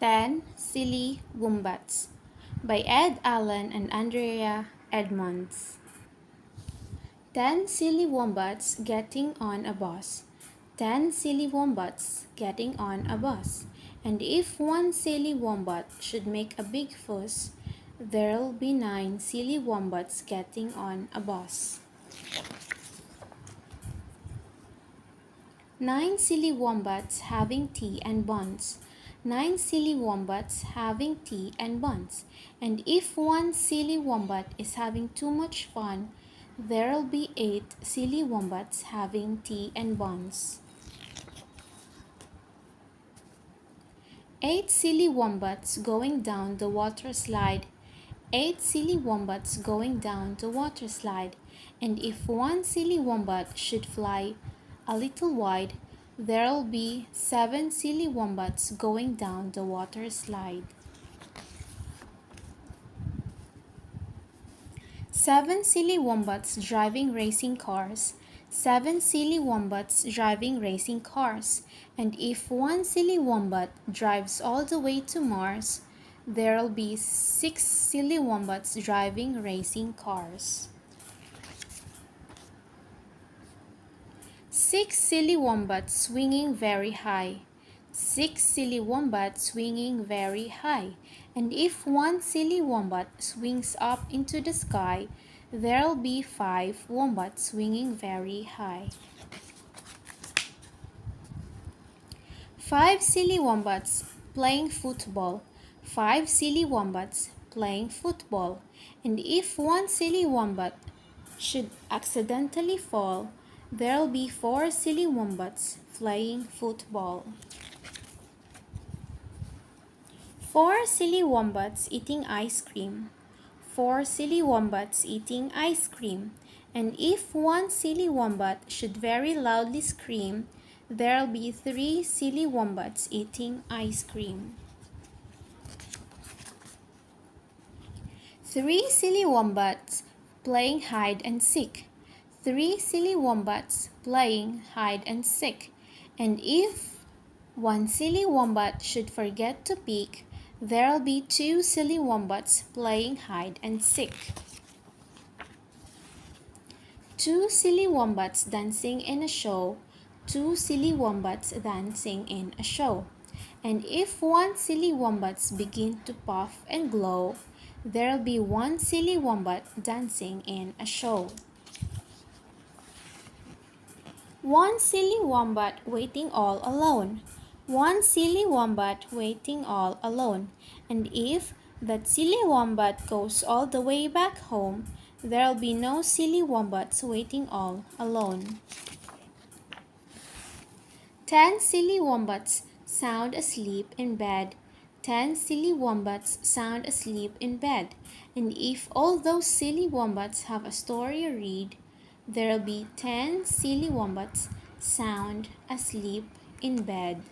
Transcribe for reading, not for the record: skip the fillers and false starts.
10 Silly Wombats by Ed Allen and Andrea Edmonds. 10 silly wombats getting on a bus. 10 silly wombats getting on a bus. And if one silly wombat should make a big fuss, there'll be 9 silly wombats getting on a bus. 9 silly wombats having tea and buns. 9 silly wombats having tea and buns. And if one silly wombat is having too much fun, there'll be 8 silly wombats having tea and buns. 8 silly wombats going down the water slide. 8 silly wombats going down the water slide. And if one silly wombat should fly a little wide, there'll be 7 silly wombats going down the water slide. 7 silly wombats driving racing cars. 7 silly wombats driving racing cars. And if one silly wombat drives all the way to Mars, there'll be 6 silly wombats driving racing cars. 6 silly wombats swinging very high. 6 silly wombats swinging very high. And if one silly wombat swings up into the sky, there'll be 5 wombats swinging very high. 5 silly wombats playing football. 5 silly wombats playing football. And if one silly wombat should accidentally fall, there'll be 4 silly wombats playing football. 4 silly wombats eating ice cream. 4 silly wombats eating ice cream. And if one silly wombat should very loudly scream, there'll be 3 silly wombats eating ice cream. 3 silly wombats playing hide and seek. 3 silly wombats playing hide and seek. And if one silly wombat should forget to peek, there'll be 2 silly wombats playing hide and seek. 2 silly wombats dancing in a show. 2 silly wombats dancing in a show. And if one silly wombats begin to puff and glow, there'll be 1 silly wombat dancing in a show. 1 silly wombat waiting all alone. 1 silly wombat waiting all alone. And if that silly wombat goes all the way back home, there'll be no silly wombats waiting all alone. 10 silly wombats sound asleep in bed. 10 silly wombats sound asleep in bed. And if all those silly wombats have a story to read, there'll be 10 silly wombats sound asleep in bed.